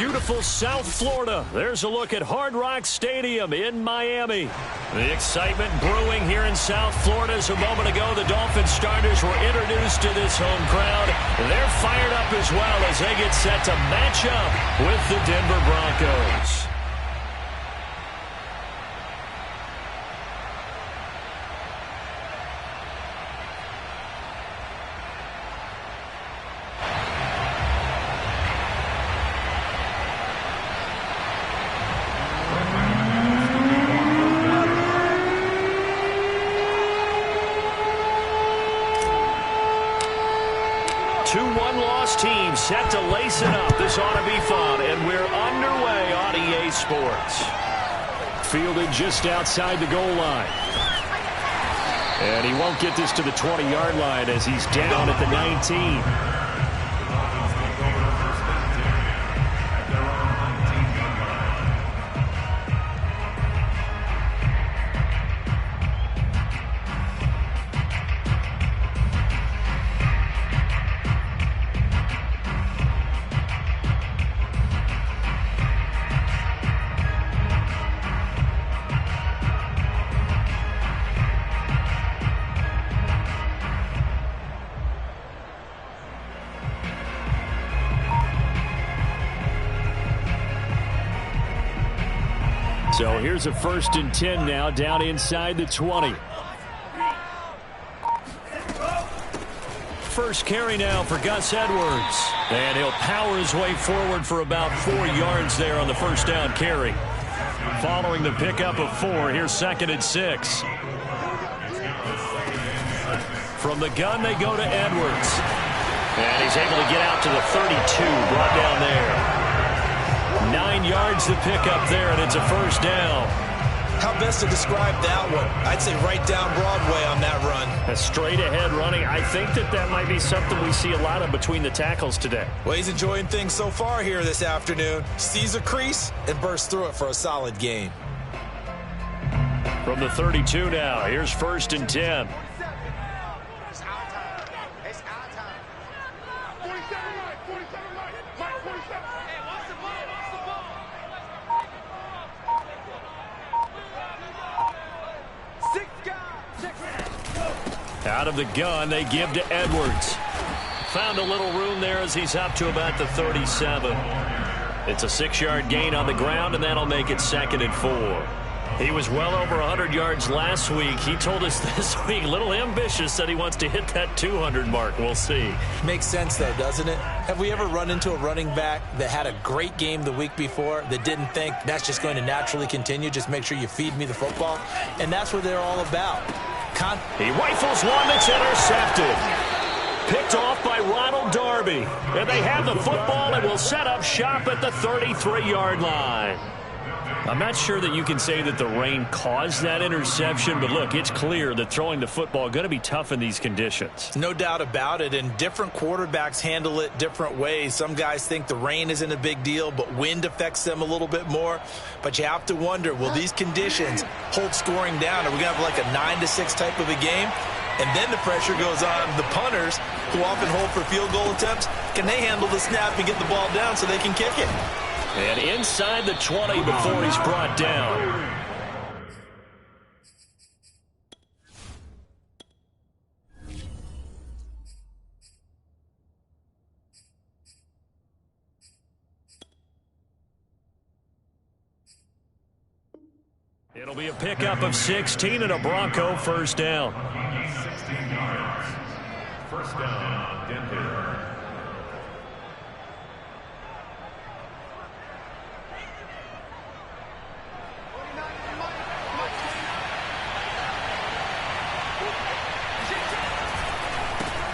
beautiful South Florida. There's a look at Hard Rock Stadium in Miami. The excitement brewing here in South Florida as a moment ago the Dolphins starters were introduced to this home crowd. They're fired up as well as they get set to match up with the Denver Broncos. Team set to lace it up. This ought to be fun, and we're underway on EA Sports. Fielded just outside the goal line. And he won't get this to the 20-yard line as he's down at the 19. So here's a 1st and 10 now down inside the 20. First carry now for Gus Edwards. And he'll power his way forward for about 4 yards there on the first down carry. Following the pickup of 4, here's 2nd and 6. From the gun, they go to Edwards. And he's able to get out to the 32, brought down there. 9 yards to pick up there, and it's a first down. How best to describe that one? I'd say right down Broadway on that run. A straight-ahead running. I think that might be something we see a lot of between the tackles today. Well, he's enjoying things so far here this afternoon. Sees a crease and bursts through it for a solid gain. From the 32 now, here's 1st and 10. Out of the gun, they give to Edwards. Found a little room there as he's up to about the 37. It's a 6-yard gain on the ground, and that'll make it 2nd and 4. He was well over 100 yards last week. He told us this week, a little ambitious, that he wants to hit that 200 mark. We'll see. Makes sense, though, doesn't it? Have we ever run into a running back that had a great game the week before that didn't think that's just going to naturally continue? Just make sure you feed me the football. And that's what they're all about. He rifles one that's intercepted. Picked off by Ronald Darby. And they have the football and will set up shop at the 33-yard line. I'm not sure that you can say that the rain caused that interception, but look, it's clear that throwing the football is going to be tough in these conditions. No doubt about it, and different quarterbacks handle it different ways. Some guys think the rain isn't a big deal, but wind affects them a little bit more. But you have to wonder, will these conditions hold scoring down? Are we going to have like a 9-6 type of a game? And then the pressure goes on the punters, who often hold for field goal attempts. Can they handle the snap and get the ball down so they can kick it? And inside the 20 before he's brought down. It'll be a pickup of 16 and a Bronco first down. 16 yards. First down, Denver.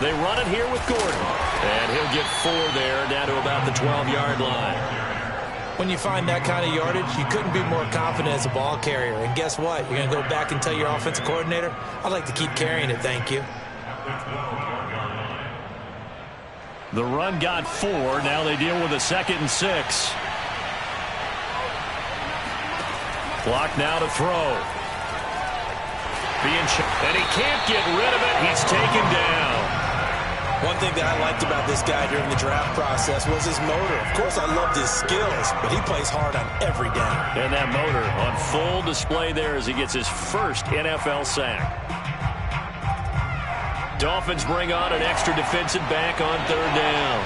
They run it here with Gordon. And he'll get 4 there, down to about the 12-yard line. When you find that kind of yardage, you couldn't be more confident as a ball carrier. And guess what? You're going to go back and tell your offensive coordinator, I'd like to keep carrying it, thank you. The run got 4. Now they deal with a 2nd and 6. Clock now to throw. And he can't get rid of it. He's taken down. One thing that I liked about this guy during the draft process was his motor. Of course, I loved his skills, but he plays hard on every down. And that motor on full display there as he gets his first NFL sack. Dolphins bring on an extra defensive back on third down.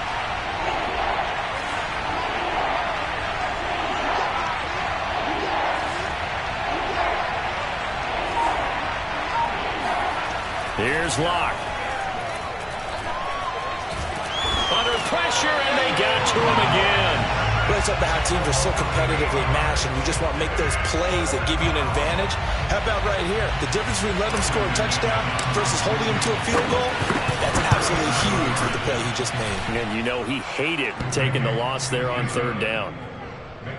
Here's Locke. Under pressure, and they got to him again. Breaks up how teams are so competitively matched, and you just want to make those plays that give you an advantage. How about right here? The difference between letting him score a touchdown versus holding him to a field goal, that's absolutely huge with the play he just made. And you know he hated taking the loss there on third down.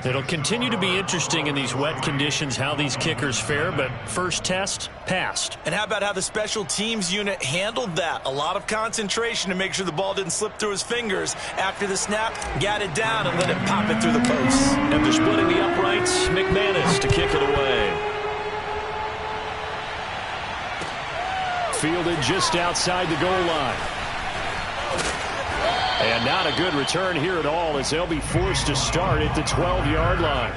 It'll continue to be interesting in these wet conditions how these kickers fare, but first test, passed. And how about how the special teams unit handled that? A lot of concentration to make sure the ball didn't slip through his fingers. After the snap, got it down and let it pop it through the posts. After splitting the uprights, McManus to kick it away. Fielded just outside the goal line. And not a good return here at all as they'll be forced to start at the 12-yard line.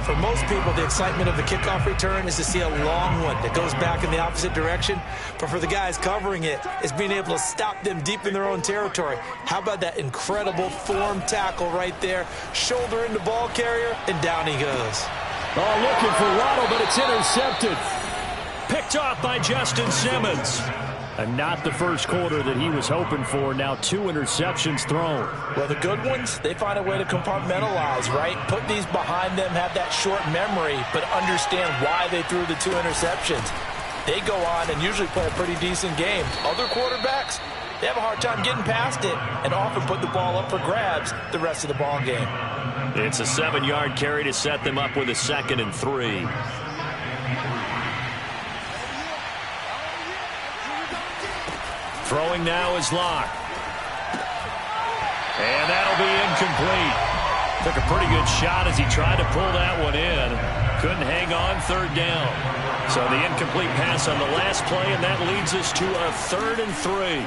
For most people, the excitement of the kickoff return is to see a long one that goes back in the opposite direction. But for the guys covering it, it's being able to stop them deep in their own territory. How about that incredible form tackle right there? Shoulder into ball carrier, and down he goes. Oh, looking for Waddle, but it's intercepted. Picked off by Justin Simmons. And not the first quarter that he was hoping for. Now 2 interceptions thrown. Well, the good ones, they find a way to compartmentalize, right? Put these behind them, have that short memory, but understand why they threw the 2 interceptions. They go on and usually play a pretty decent game. Other quarterbacks, they have a hard time getting past it and often put the ball up for grabs the rest of the ball game. It's a 7-yard carry to set them up with a 2nd and 3. Throwing now is Locke. And that'll be incomplete. Took a pretty good shot as he tried to pull that one in. Couldn't hang on third down. So the incomplete pass on the last play, and that leads us to a 3rd and 3.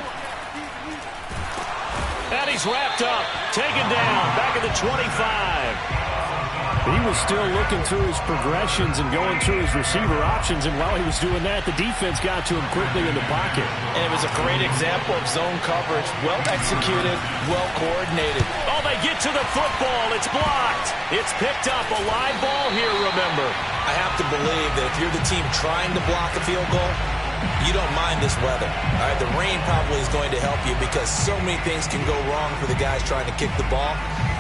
And he's wrapped up. Taken down. Back at the 25. He was still looking through his progressions and going through his receiver options, and while he was doing that, the defense got to him quickly in the pocket. And it was a great example of zone coverage. Well executed, well coordinated. Oh, they get to the football. It's blocked. It's picked up. A live ball here, remember. I have to believe that if you're the team trying to block a field goal, you don't mind this weather. All right, the rain probably is going to help you because so many things can go wrong for the guys trying to kick the ball.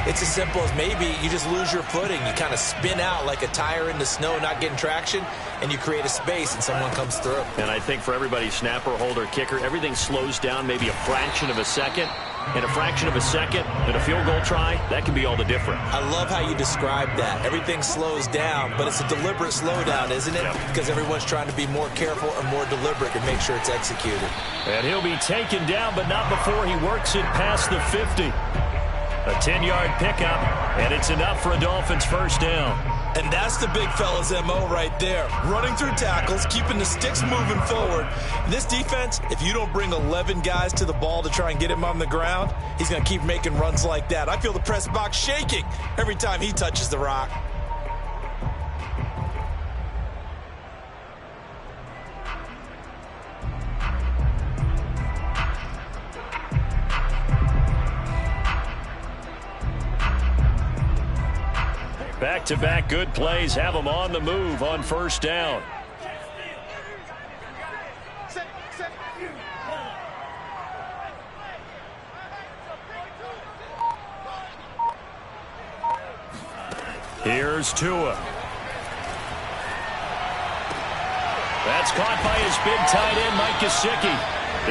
It's as simple as maybe you just lose your footing. You kind of spin out like a tire in the snow, not getting traction, and you create a space and someone comes through. And I think for everybody, snapper, holder, kicker, everything slows down maybe a fraction of a second. And a fraction of a second and a field goal try, that can be all the different. I love how you describe that. Everything slows down, but it's a deliberate slowdown, isn't it? Yep. Because everyone's trying to be more careful and more deliberate to make sure it's executed. And he'll be taken down, but not before he works it past the 50. A 10-yard pickup, and it's enough for a Dolphins first down. And that's the big fella's MO right there. Running through tackles, keeping the sticks moving forward. And this defense, if you don't bring 11 guys to the ball to try and get him on the ground, he's going to keep making runs like that. I feel the press box shaking every time he touches the rock. Back-to-back good plays have them on the move on first down. Here's Tua. That's caught by his big tight end, Mike Gesicki.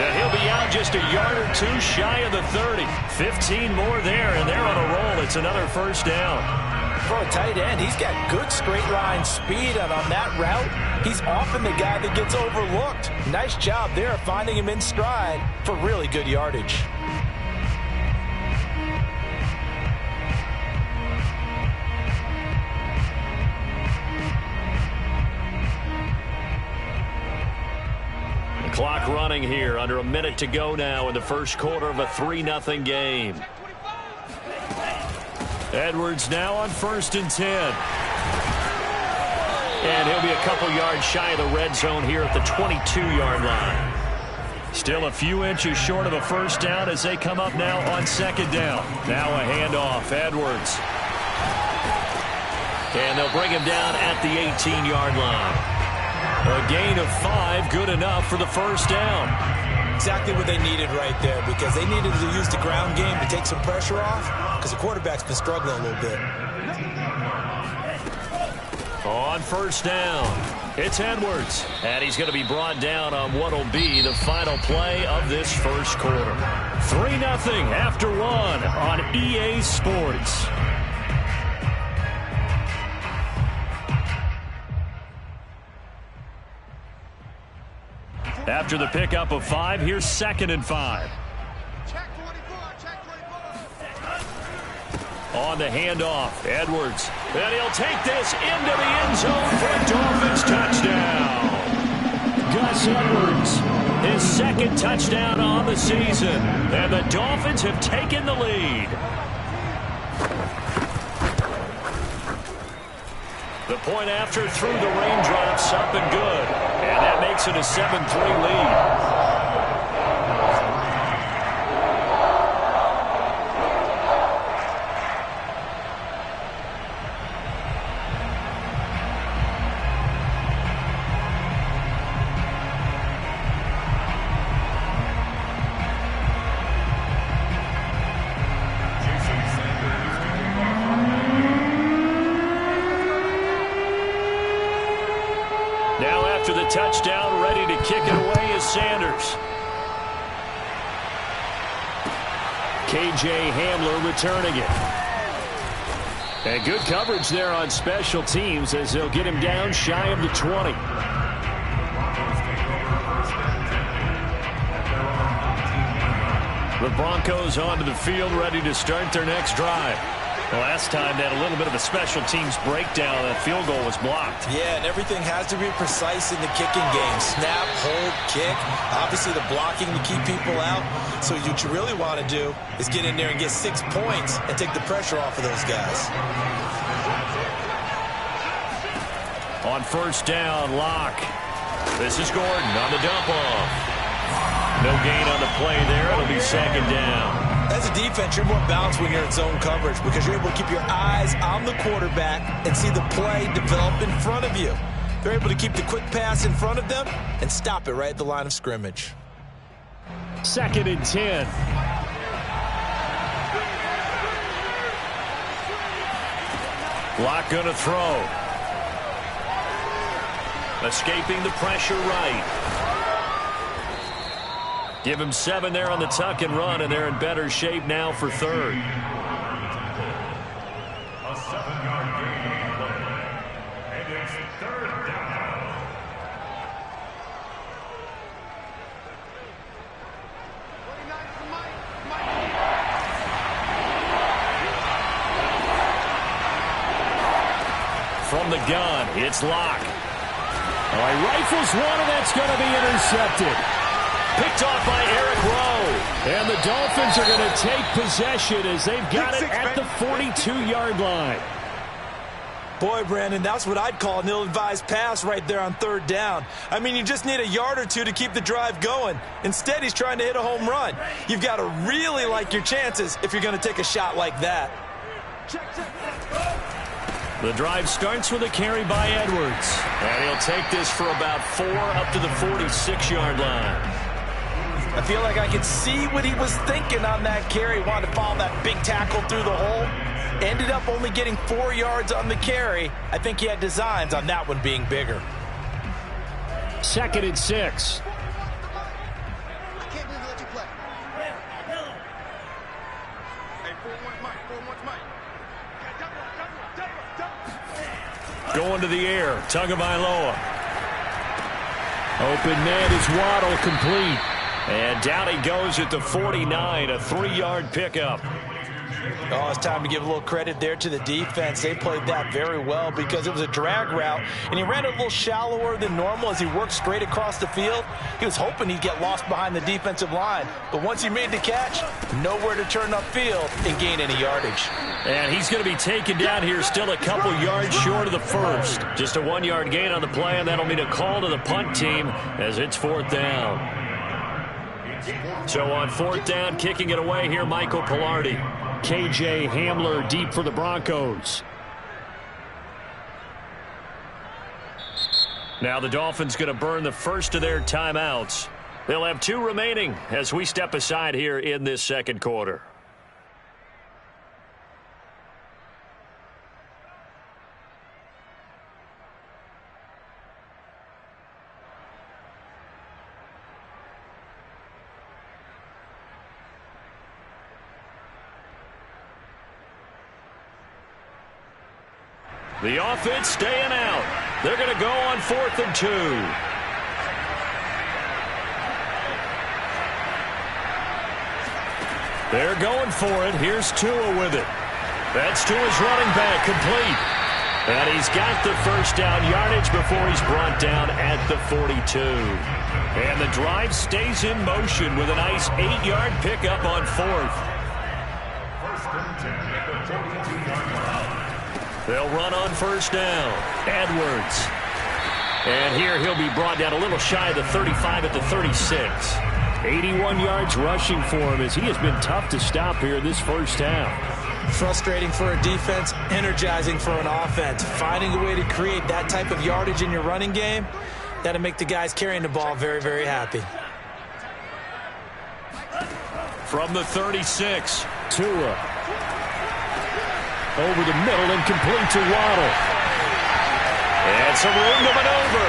And he'll be out just a yard or two shy of the 30. 15 more there, and they're on a roll. It's another first down. For a tight end, he's got good straight line speed, and on that route, he's often the guy that gets overlooked. Nice job there finding him in stride for really good yardage. Clock running here. Under a minute to go now in the first quarter of a 3-0 game. Edwards now on 1st and 10. And he'll be a couple yards shy of the red zone here at the 22-yard line. Still a few inches short of a first down as they come up now on 2nd down. Now a handoff. Edwards. And they'll bring him down at the 18-yard line. A gain of 5, good enough for the first down. Exactly what they needed right there, because they needed to use the ground game to take some pressure off, because the quarterback's been struggling a little bit. On 1st down, it's Edwards. And he's going to be brought down on what will be the final play of this first quarter. 3-0 after 1 on EA Sports. After the pickup of 5, here's 2nd and 5. On the handoff, Edwards. And he'll take this into the end zone for a Dolphins touchdown. Gus Edwards, his 2nd touchdown on the season. And the Dolphins have taken the lead. The point after through the raindrops, up and good. And that makes it a 7-3 lead. After the touchdown, ready to kick it away is Sanders. KJ Hamler returning it. And good coverage there on special teams as they'll get him down shy of the 20. The Broncos onto the field ready to start their next drive. Last time they had a little bit of a special teams breakdown. That field goal was blocked. Yeah, and everything has to be precise in the kicking game. Snap, hold, kick. Obviously the blocking to keep people out. So what you really want to do is get in there and get 6 points and take the pressure off of those guys. On 1st down, Locke. This is Gordon on the dump off. No gain on the play there. It'll be 2nd down. As a defense, you're more balanced when you're in zone coverage because you're able to keep your eyes on the quarterback and see the play develop in front of you. They're able to keep the quick pass in front of them and stop it right at the line of scrimmage. 2nd and 10. Locke going to throw. Escaping the pressure right. Give him 7 there on the tuck and run, and they're in better shape now for 3rd. A 7-yard gain on the play. And it's 3rd down. From the gun, it's Locke. All right, rifles one, and that's going to be intercepted. Picked off by Eric Rowe. And the Dolphins are going to take possession as they've got it at the 42-yard line. Boy, Brandon, that's what I'd call an ill-advised pass right there on 3rd down. I mean, you just need a yard or two to keep the drive going. Instead, he's trying to hit a home run. You've got to really like your chances if you're going to take a shot like that. The drive starts with a carry by Edwards. And he'll take this for about 4 up to the 46-yard line. I feel like I could see what he was thinking on that carry. Wanted to follow that big tackle through the hole. Ended up only getting 4 yards on the carry. I think he had designs on that one being bigger. 2nd and 6. Going to the air. Tagovailoa. Open man is Waddle, complete. And down he goes at the 49, a 3-yard pickup. Oh, it's time to give a little credit there to the defense. They played that very well because it was a drag route, and he ran it a little shallower than normal as he worked straight across the field. He was hoping he'd get lost behind the defensive line, but once he made the catch, nowhere to turn upfield and gain any yardage. And he's going to be taken down here still a couple yards short of the first. Just a 1-yard gain on the play, and that'll mean a call to the punt team as it's 4th down. So on 4th down, kicking it away here, Michael Pilardi. KJ Hamler deep for the Broncos. Now the Dolphins going to burn the first of their timeouts. They'll have 2 remaining as we step aside here in this second quarter. The offense staying out. They're going to go on 4th and 2. They're going for it. Here's Tua with it. That's to his running back, complete. And he's got the first down yardage before he's brought down at the 42. And the drive stays in motion with a nice 8-yard pickup on 4th. First and 10 at the 42-yard line. They'll run on first down. Edwards. And here he'll be brought down a little shy of the 35 at the 36. 81 yards rushing for him as he has been tough to stop here this first half. Frustrating for a defense, energizing for an offense. Finding a way to create that type of yardage in your running game, that'll make the guys carrying the ball very, very happy. From the 36, Tua. Over the middle and complete to Waddle. And some room to maneuver.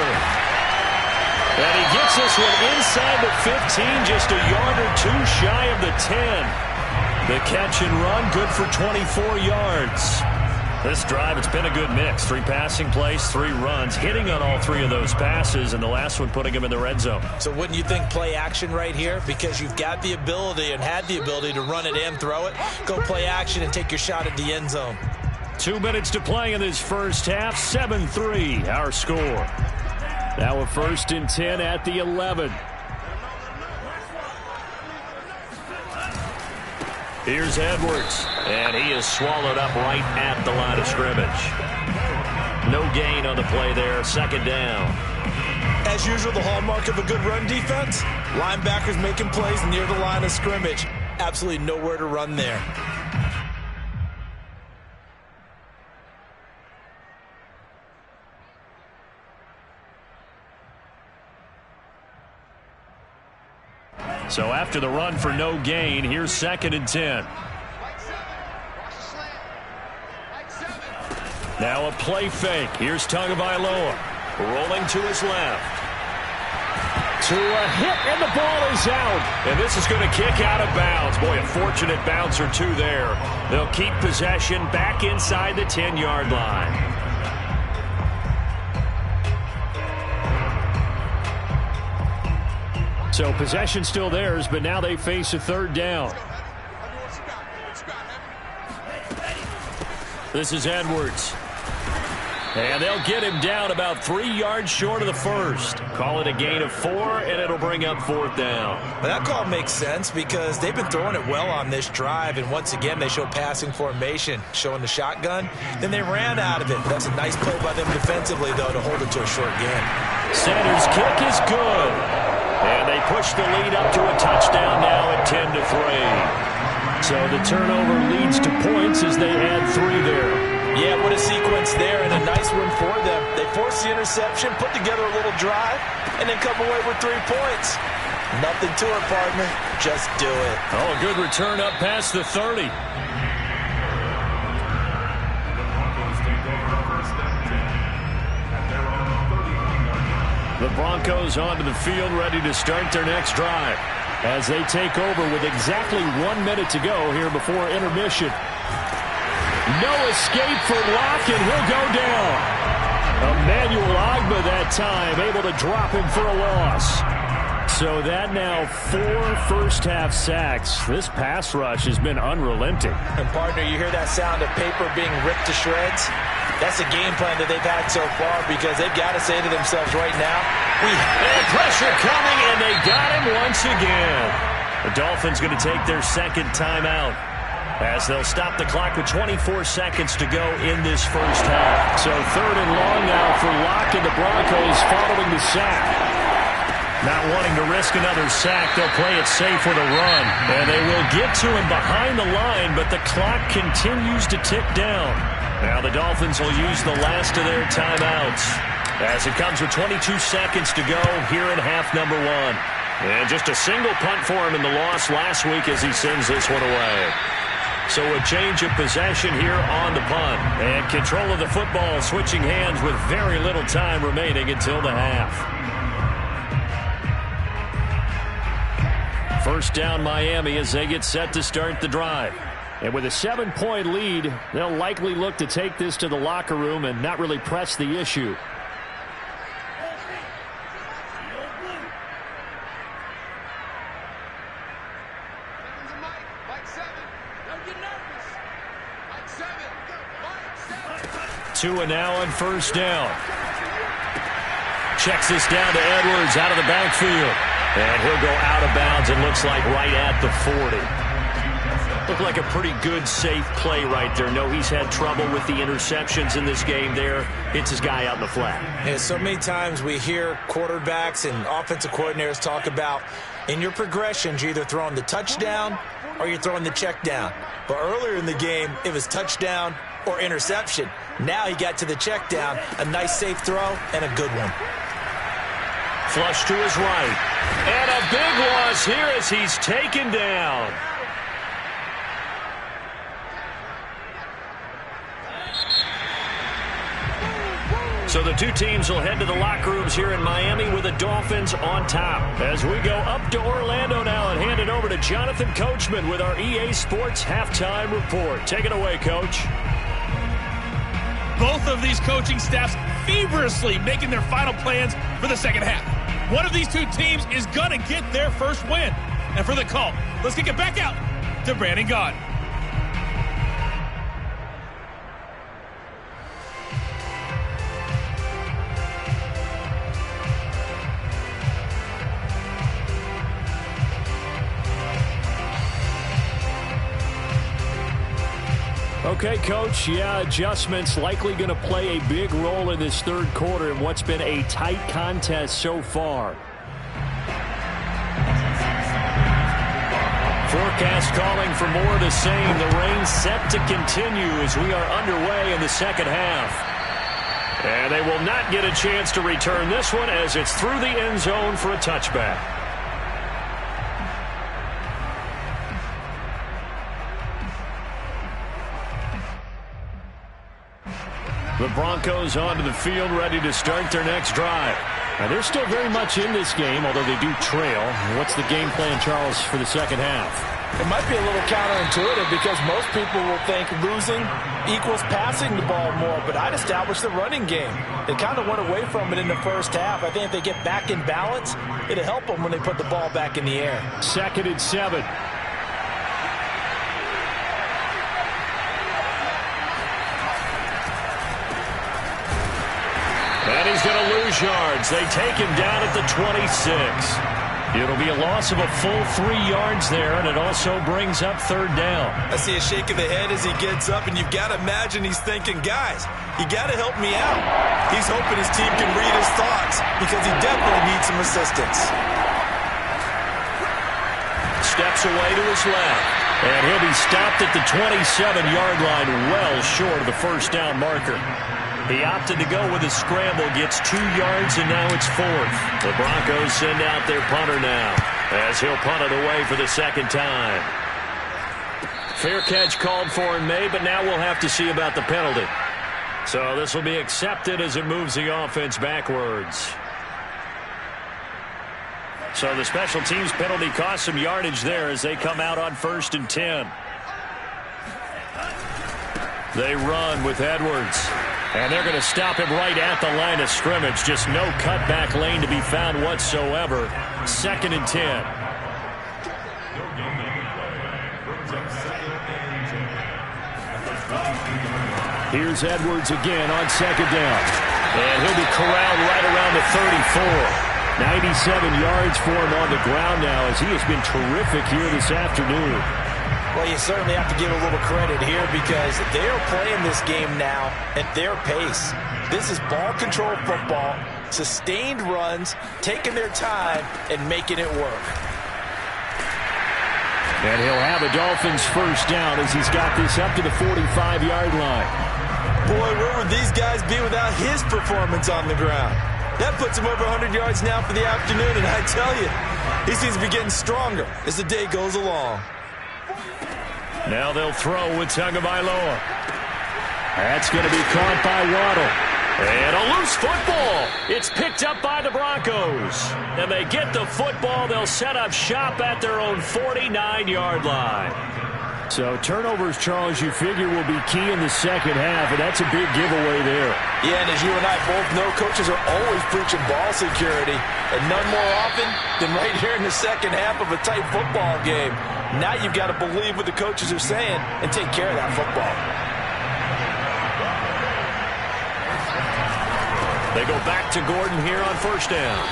And he gets this one inside the 15, just a yard or 2 shy of the 10. The catch and run, good for 24 yards. This drive, it's been a good mix. 3 passing plays, 3 runs, hitting on all 3 of those passes, and the last one putting him in the red zone. So wouldn't you think play action right here? Because you've got the ability and had the ability to run it and throw it. Go play action and take your shot at the end zone. 2 minutes to play in this first half. 7-3, our score. Now a 1st and 10 at the 11. Here's Edwards, and he is swallowed up right at the line of scrimmage. No gain on the play there, 2nd down. As usual, the hallmark of a good run defense, linebackers making plays near the line of scrimmage. Absolutely nowhere to run there. So after the run for no gain, here's 2nd and 10. Now a play fake. Here's Tagovailoa rolling to his left. To a hit, and the ball is out. And this is going to kick out of bounds. Boy, a fortunate bounce or 2 there. They'll keep possession back inside the 10-yard line. So possession still theirs, but now they face a 3rd down. This is Edwards. And they'll get him down about 3 yards short of the first. Call it a gain of 4, and it'll bring up 4th down. Well, that call makes sense because they've been throwing it well on this drive, and once again they show passing formation, showing the shotgun. Then they ran out of it. That's a nice play by them defensively, though, to hold it to a short gain. Sanders' kick is good. And they push the lead up to a touchdown now at 10-3. So the turnover leads to points as they add 3 there. Yeah, what a sequence there, and a nice one for them. They forced the interception, put together a little drive, and then come away with 3 points. Nothing to it, partner. Just do it. Oh, a good return up past the 30. The Broncos onto the field, ready to start their next drive as they take over with exactly 1 minute to go here before intermission. No escape for Locke, and he'll go down. Emmanuel Ogbah that time, able to drop him for a loss. So that now 4 first-half sacks. This pass rush has been unrelenting. And, partner, you hear that sound of paper being ripped to shreds? That's the game plan that they've had so far because they've got to say to themselves right now, and pressure coming, and they got him once again. The Dolphins going to take their second timeout as they'll stop the clock with 24 seconds to go in this first half. So 3rd and long now for Locke and the Broncos following the sack. Not wanting to risk another sack, they'll play it safe with a run. And they will get to him behind the line, but the clock continues to tick down. Now the Dolphins will use the last of their timeouts as it comes with 22 seconds to go here in half number 1. And just a single punt for him in the loss last week as he sends this one away. So a change of possession here on the punt. And control of the football switching hands with very little time remaining until the half. First down Miami as they get set to start the drive. And with a 7-point lead, they'll likely look to take this to the locker room and not really press the issue. Tua now on first down. Checks this down to Edwards out of the backfield. And he'll go out of bounds, it looks like right at the 40. Looked like a pretty good, safe play right there. No, he's had trouble with the interceptions in this game there. Hits his guy out in the flat. Yeah, so many times we hear quarterbacks and offensive coordinators talk about in your progressions, you're either throwing the touchdown or you're throwing the check down. But earlier in the game, it was touchdown or interception. Now he got to the check down, a nice safe throw and a good one. Flush to his right. And a big loss here as he's taken down. So the two teams will head to the locker rooms here in Miami with the Dolphins on top. As we go up to Orlando now and hand it over to Jonathan Coachman with our EA Sports Halftime Report. Take it away, Coach. Both of these coaching staffs feverishly making their final plans for the second half. One of these two teams is going to get their first win. And for the call, let's kick it back out to Brandon Gaudin. Okay, Coach, yeah, adjustments likely going to play a big role in this third quarter in what's been a tight contest so far. Forecast calling for more of the same. The rain set to continue as we are underway in the second half. And they will not get a chance to return this one as it's through the end zone for a touchback. The Broncos onto the field, ready to start their next drive. Now, they're still very much in this game, although they do trail. What's the game plan, Charles, for the second half? It might be a little counterintuitive because most people will think losing equals passing the ball more, but I'd establish the running game. They kind of went away from it in the first half. I think if they get back in balance, it'll help them when they put the ball back in the air. 2nd and 7. And he's going to lose yards. They take him down at the 26. It'll be a loss of a full 3 yards there, and it also brings up 3rd down. I see a shake of the head as he gets up, and you've got to imagine he's thinking, guys, you got to help me out. He's hoping his team can read his thoughts because he definitely needs some assistance. Steps away to his left, and he'll be stopped at the 27-yard line, well short of the first down marker. He opted to go with a scramble, gets 2 yards, and now it's 4th. The Broncos send out their punter now as he'll punt it away for the second time. Fair catch called for and made, but now we'll have to see about the penalty. So this will be accepted as it moves the offense backwards. So the special teams penalty cost some yardage there as they come out on 1st and 10. They run with Edwards. And they're going to stop him right at the line of scrimmage. Just no cutback lane to be found whatsoever. 2nd and 10. Here's Edwards again on 2nd down. And he'll be corralled right around the 34. 97 yards for him on the ground now as he has been terrific here this afternoon. Well, you certainly have to give a little credit here because they are playing this game now at their pace. This is ball control football, sustained runs, taking their time and making it work. And he'll have a Dolphins first down as he's got this up to the 45-yard line. Boy, where would these guys be without his performance on the ground? That puts him over 100 yards now for the afternoon, and I tell you, he seems to be getting stronger as the day goes along. Now they'll throw with Tagovailoa. That's going to be caught by Waddle. And a loose football. It's picked up by the Broncos. And they get the football. They'll set up shop at their own 49-yard line. So turnovers, Charles, you figure will be key in the second half, and that's a big giveaway there. Yeah, and as you and I both know, coaches are always preaching ball security, and none more often than right here in the second half of a tight football game. Now you've got to believe what the coaches are saying and take care of that football. They go back to Gordon here on first down.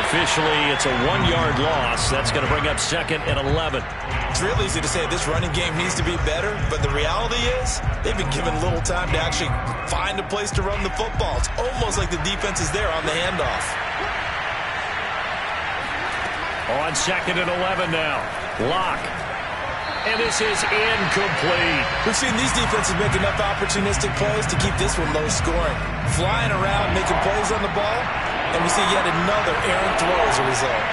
Officially, it's a 1-yard loss. That's going to bring up 2nd and 11. It's real easy to say this running game needs to be better, but the reality is they've been given little time to actually find a place to run the football. It's almost like the defense is there on the handoff. On 2nd and 11 now. Lock. And this is incomplete. We've seen these defenses make enough opportunistic plays to keep this one low scoring. Flying around, making plays on the ball, and we see yet another errant throw as a result.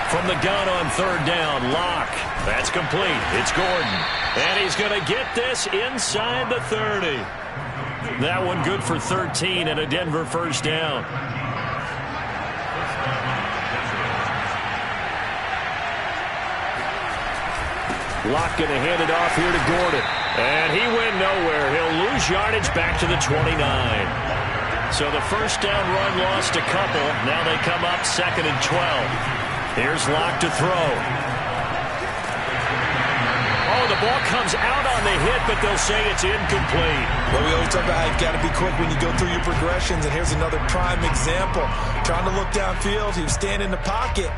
From the gun on 3rd down, Lock. That's complete. It's Gordon. And he's going to get this inside the 30. That one good for 13 and a Denver first down. Lock going to hand it off here to Gordon. And he went nowhere. He'll lose yardage back to the 29. So the first down run lost a couple. Now they come up 2nd and 12. Here's Lock to throw. Oh, the ball comes out on the hit, but they'll say it's incomplete. Well, we always talk about how you've got to be quick when you go through your progressions, and here's another prime example. Trying to look downfield, he was standing in the pocket,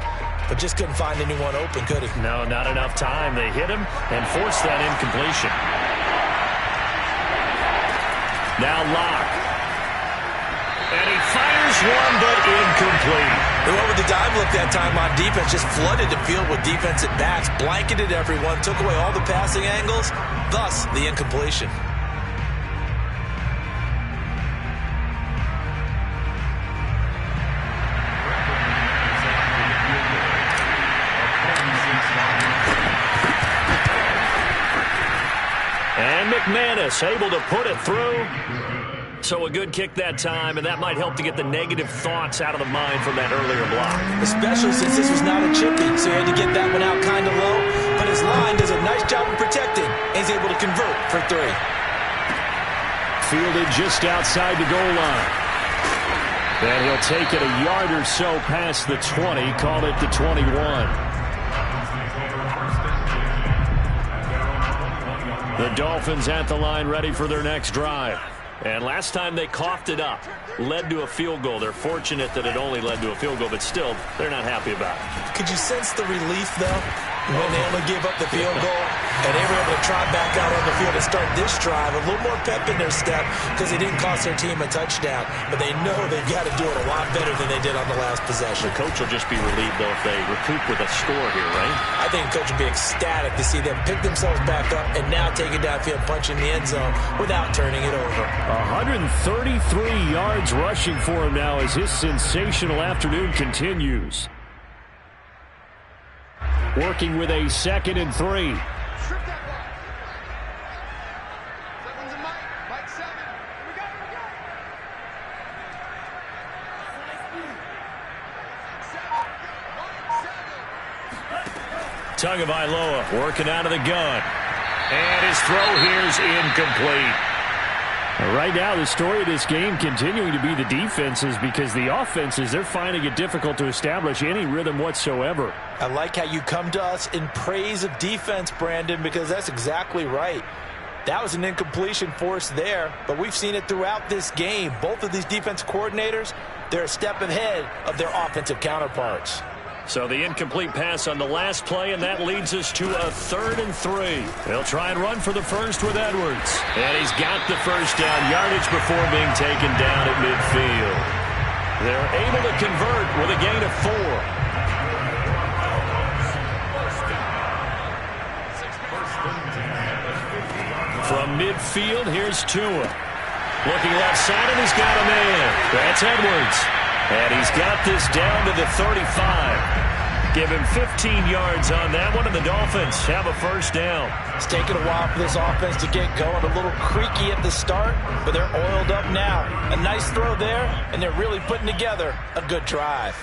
but just couldn't find anyone open, could he? No, not enough time. They hit him and forced that incompletion. Now Lock. And he fires one, but incomplete. They went with the dive look that time on defense, just flooded the field with defensive backs, blanketed everyone, took away all the passing angles, thus the incompletion. And McManus able to put it through. So a good kick that time, and that might help to get the negative thoughts out of the mind from that earlier block. Especially since this was not a chippy, so he had to get that one out kind of low. But his line does a nice job of protecting, and he's able to convert for 3. Fielded just outside the goal line. And he'll take it a yard or so past the 20, call it the 21. The Dolphins at the line ready for their next drive. And last time they coughed it up, led to a field goal. They're fortunate that it only led to a field goal, but still, they're not happy about it. Could you sense the relief, though, when they only gave up the field goal and they were able to trot back out on the field and start this drive? A little more pep in their step because they didn't cost their team a touchdown, but they know they've got to do it a lot better than they did on the last possession. The coach will just be relieved, though, if they recoup with a score here, right? I think the coach will be ecstatic to see them pick themselves back up and now take it downfield, punch in the end zone without turning it over. 133 yards rushing for him now as his sensational afternoon continues. Working with a 2nd and 3. Tagovailoa working out of the gun. And his throw here is incomplete. Right now, the story of this game continuing to be the defenses, because the offenses, they're finding it difficult to establish any rhythm whatsoever. I like how you come to us in praise of defense, Brandon, because that's exactly right. That was an incompletion force there, but we've seen it throughout this game. Both of these defense coordinators, they're a step ahead of their offensive counterparts. So the incomplete pass on the last play, and that leads us to a 3rd and 3. They'll try and run for the first with Edwards. And he's got the first down yardage before being taken down at midfield. They're able to convert with a gain of 4. From midfield, here's Tua. Looking left side, and he's got a man. That's Edwards. And he's got this down to the 35. Give him 15 yards on that one, and the Dolphins have a first down. It's taken a while for this offense to get going. A little creaky at the start, but they're oiled up now. A nice throw there, and they're really putting together a good drive.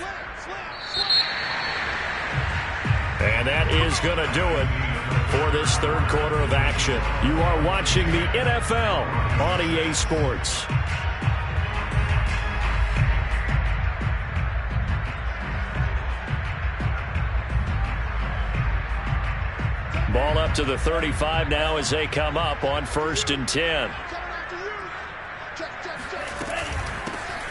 And that is going to do it for this third quarter of action. You are watching the NFL on EA Sports. Ball up to the 35 now as they come up on 1st and 10.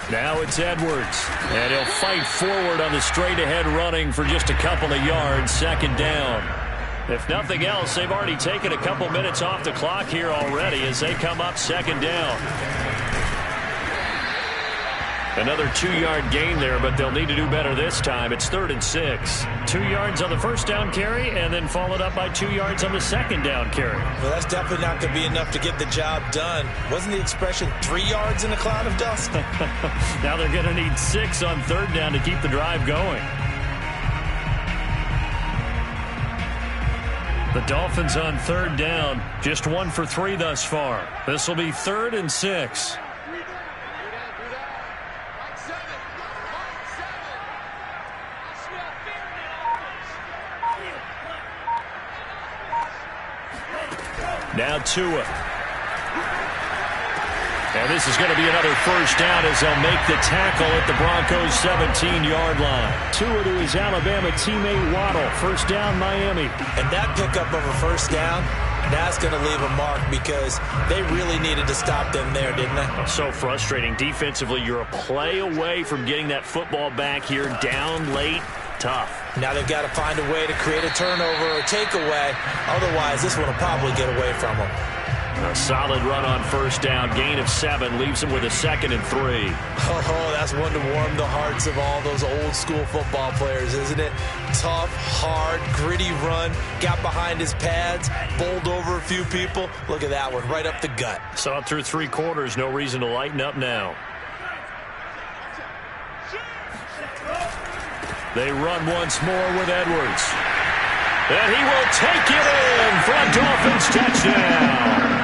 Now it's Edwards, and he'll fight forward on the straight-ahead running for just a couple of yards, 2nd down. If nothing else, they've already taken a couple minutes off the clock here already as they come up 2nd down. Another 2-yard gain there, but they'll need to do better this time. It's 3rd and 6. 2 yards on the first down carry, and then followed up by 2 yards on the 2nd down carry. Well, that's definitely not going to be enough to get the job done. Wasn't the expression 3 yards in a cloud of dust? Now they're going to need 6 on 3rd down to keep the drive going. The Dolphins on 3rd down, just 1 for 3 thus far. This will be 3rd and 6. Now Tua. And this is going to be another first down as they'll make the tackle at the Broncos' 17-yard line. Tua to his Alabama teammate Waddle. First down, Miami. And that pickup of a first down, that's going to leave a mark because they really needed to stop them there, didn't they? So frustrating. Defensively, you're a play away from getting that football back here down late. Tough. Now they've got to find a way to create a turnover or takeaway. Otherwise, this one will probably get away from them. A solid run on first down. Gain of 7 leaves them with a 2nd and 3. Oh, that's one to warm the hearts of all those old school football players, isn't it? Tough, hard, gritty run. Got behind his pads, bowled over a few people. Look at that one, right up the gut. Saw it through 3 quarters. No reason to lighten up now. They run once more with Edwards. And he will take it in for a Dolphins touchdown.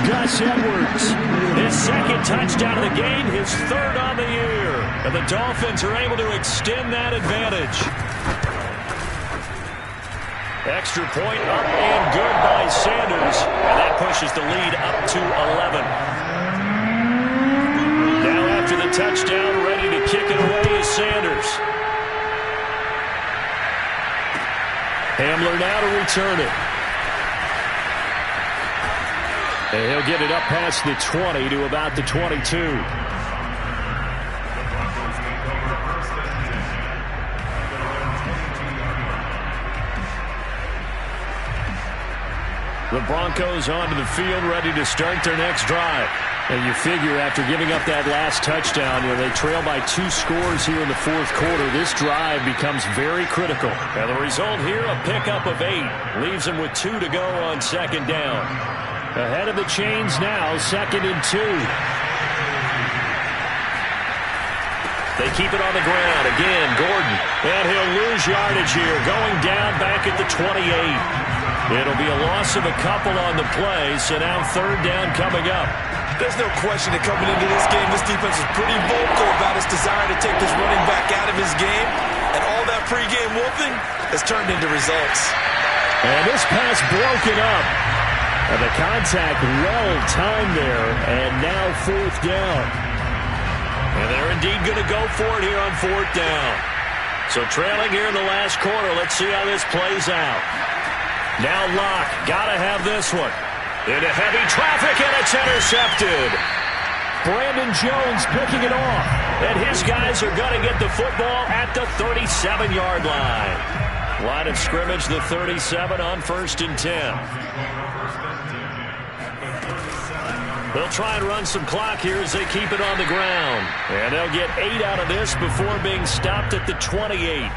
Gus Edwards, his 2nd touchdown of the game, his 3rd on the year. And the Dolphins are able to extend that advantage. Extra point up and good by Sanders. And that pushes the lead up to 11. Now after the touchdown, ready to kick it away is Sanders. Hamler now to return it. And he'll get it up past the 20 to about the 22. The Broncos onto the field, ready to start their next drive. And you figure after giving up that last touchdown, they trail by 2 scores here in the 4th quarter. This drive becomes very critical. And the result here, a pickup of 8. Leaves them with 2 to go on 2nd down. Ahead of the chains now, 2nd and 2. They keep it on the ground. Again, Gordon. And he'll lose yardage here, going down back at the 28. It'll be a loss of a couple on the play, so now 3rd down coming up. There's no question that coming into this game, this defense is pretty vocal about its desire to take this running back out of his game. And all that pregame wolfing has turned into results. And this pass broken up. And the contact well timed there, and now 4th down. And they're indeed going to go for it here on 4th down. So trailing here in the last quarter. Let's see how this plays out. Now Locke, got to have this one. Into heavy traffic, and it's intercepted. Brandon Jones picking it off. And his guys are going to get the football at the 37-yard line. Line of scrimmage, the 37 on 1st and 10. They'll try and run some clock here as they keep it on the ground. And they'll get 8 out of this before being stopped at the 28.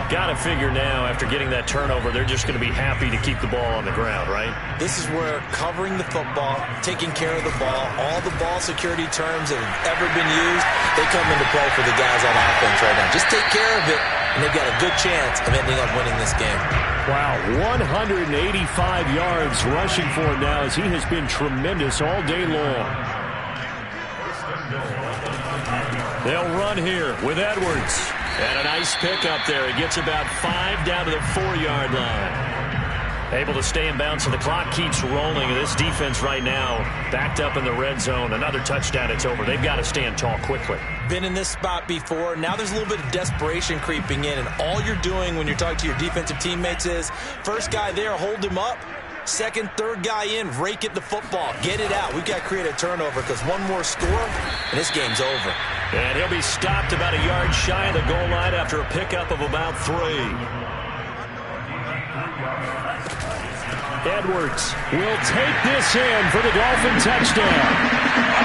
Got to figure now, after getting that turnover, they're just going to be happy to keep the ball on the ground, right? This is where covering the football, taking care of the ball, all the ball security terms that have ever been used, they come into play for the guys on offense right now. Just take care of it, and they've got a good chance of ending up winning this game. Wow, 185 yards rushing for him now as he has been tremendous all day long. They'll run here with Edwards. And a nice pick up there. He gets about 5 down to the 4-yard line. Able to stay in bounds, so the clock keeps rolling. And this defense right now backed up in the red zone. Another touchdown, it's over. They've got to stand tall quickly. Been in this spot before. Now there's a little bit of desperation creeping in. And all you're doing when you're talking to your defensive teammates is, first guy there, hold him up. Second, third guy in, rake at the football. Get it out. We've got to create a turnover because one more score, and this game's over. And he'll be stopped about a yard shy of the goal line after a pickup of about 3. Edwards will take this in for the Dolphin touchdown.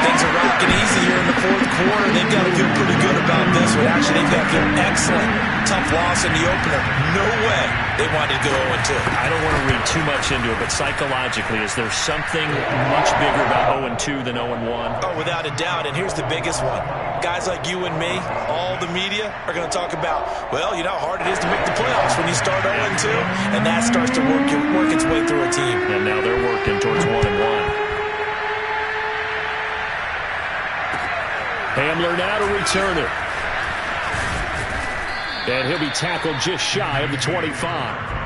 Things are rocking easy here in the 4th quarter. They've got to feel pretty good about this one. Actually, they've got to feel excellent. Tough loss in the opener. No way they wanted to go 0-2. I don't want to read too much into it, but psychologically, is there something much bigger about 0-2 than 0-1? Oh, without a doubt. And here's the biggest one. Guys like you and me, all the media, are going to talk about, well, you know how hard it is to make the playoffs when you start 0-2, and that starts to work its way through a team. And now they're working towards 1-1. Hamler now to return it. And he'll be tackled just shy of the 25.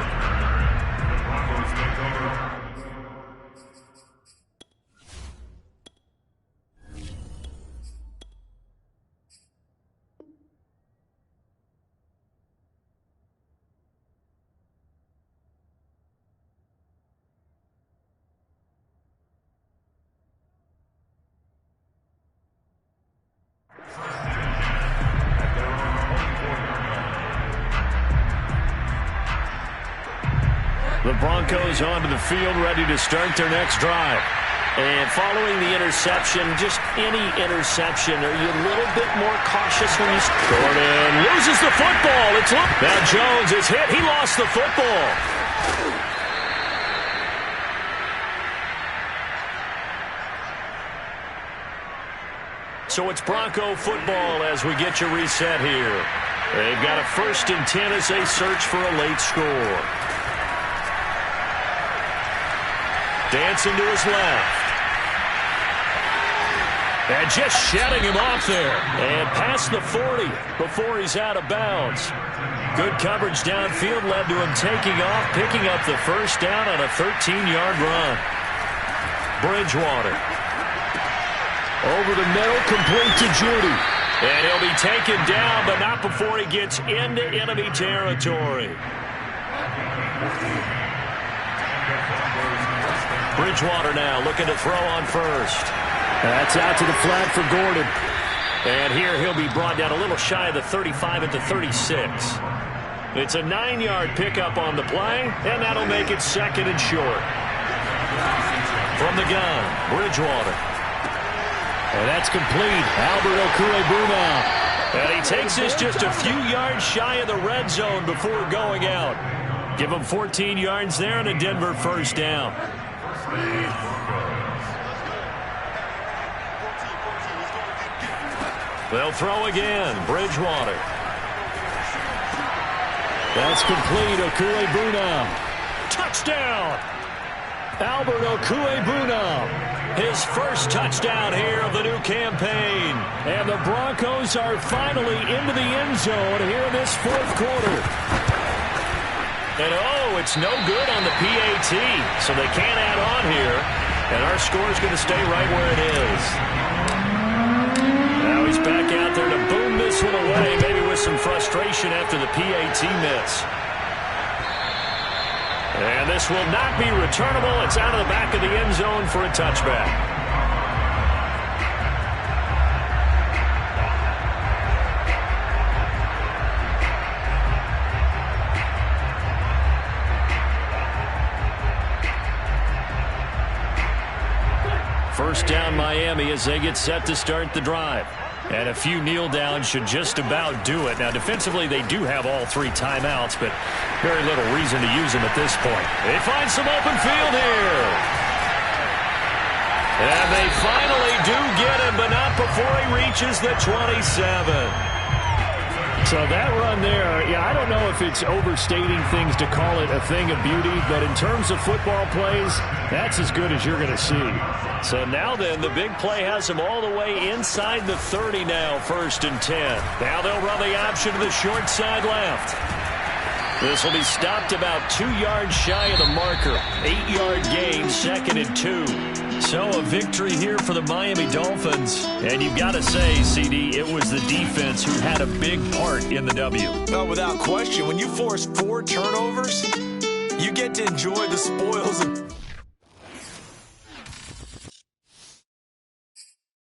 The Broncos onto the field, ready to start their next drive. And following the interception, just any interception, are you a little bit more cautious when you... Gordon loses the football. Now Jones is hit. He lost the football. So it's Bronco football as we get you reset here. They've got a 1st and 10 as they search for a late score. Dancing to his left. And just shedding him off there. And past the 40 before he's out of bounds. Good coverage downfield led to him taking off, picking up the 1st down on a 13-yard run. Bridgewater. Over the middle, complete to Judy. And he'll be taken down, but not before he gets into enemy territory. Bridgewater now looking to throw on 1st. That's out to the flat for Gordon. And here he'll be brought down a little shy of the 35 at the 36. It's a 9-yard pickup on the play, and that'll make it 2nd and short. From the gun, Bridgewater. And that's complete. Albert Okwuegbunam. And he takes this just a few yards shy of the red zone before going out. Give him 14 yards there and a Denver 1st down. They'll throw again. Bridgewater. That's complete. Okwuegbunam. Touchdown! Albert Okwuegbunam. His 1st touchdown here of the new campaign. And the Broncos are finally into the end zone here in this 4th quarter. And oh, it's no good on the PAT, so they can't add on here. And our score is going to stay right where it is. Now he's back out there to boom this one away, maybe with some frustration after the PAT miss. And this will not be returnable. It's out of the back of the end zone for a touchback. First down Miami as they get set to start the drive. And a few kneel downs should just about do it. Now, defensively, they do have all 3 timeouts, but very little reason to use them at this point. They find some open field here. And they finally do get him, but not before he reaches the 27. So that run there, yeah, I don't know if it's overstating things to call it a thing of beauty, but in terms of football plays, that's as good as you're going to see. So now then, the big play has him all the way inside the 30 now, 1st and 10. Now they'll run the option to the short side left. This will be stopped about 2 yards shy of the marker. 8-yard gain, 2nd and 2. So a victory here for the Miami Dolphins. And you've got to say, CD, it was the defense who had a big part in the W. No, without question. When you force 4 turnovers, you get to enjoy the spoils of